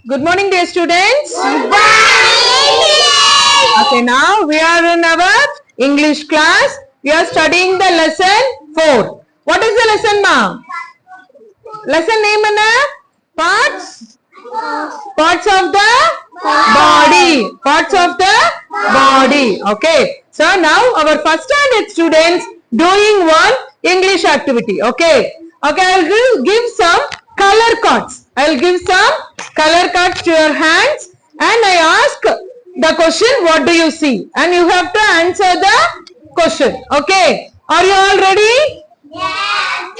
Good morning, dear students. Okay, now we are in our English class. We are studying the lesson 4. What is the lesson, ma? Lesson name is Parts? Parts of the body. Parts of the body. Okay. So now our first standard students doing one English activity. Okay. Okay, I will give some color cards. I will give some color cards to your hands and I ask the question, what do you see? And you have to answer the question. Okay. Are you all ready?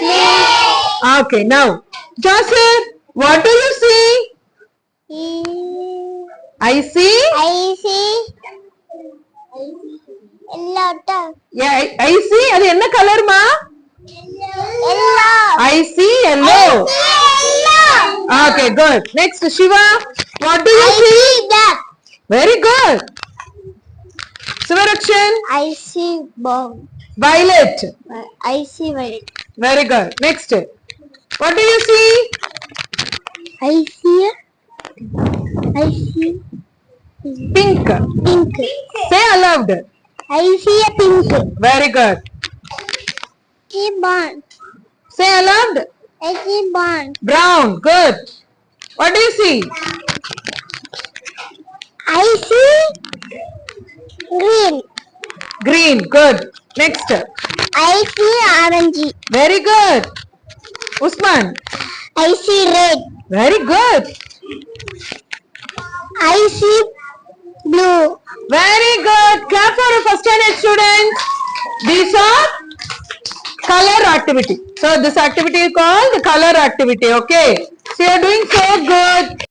Yes. Okay, now, Jasir, what do you see? I see. Yellow. Yeah, I see. அது என்ன colour மா? Yellow. I see yellow. Yellow. Okay, good. Next, Shiva, what do you see? Black. Very good. Sivarakshan, I see brown. violet. I see white. Very good. Next, what do you see? I see Pink. pink. Say aloud. I see a pink. Very good. See brown. Say aloud. I see brown. Brown. Good. What do you see? I see green. Green. Good. Next. I see orange. Very good. Usman. I see red. Very good. I see blue. Very good. Clap for a first standard student. These are color activity. So this activity is called color activity. Okay. So you are doing so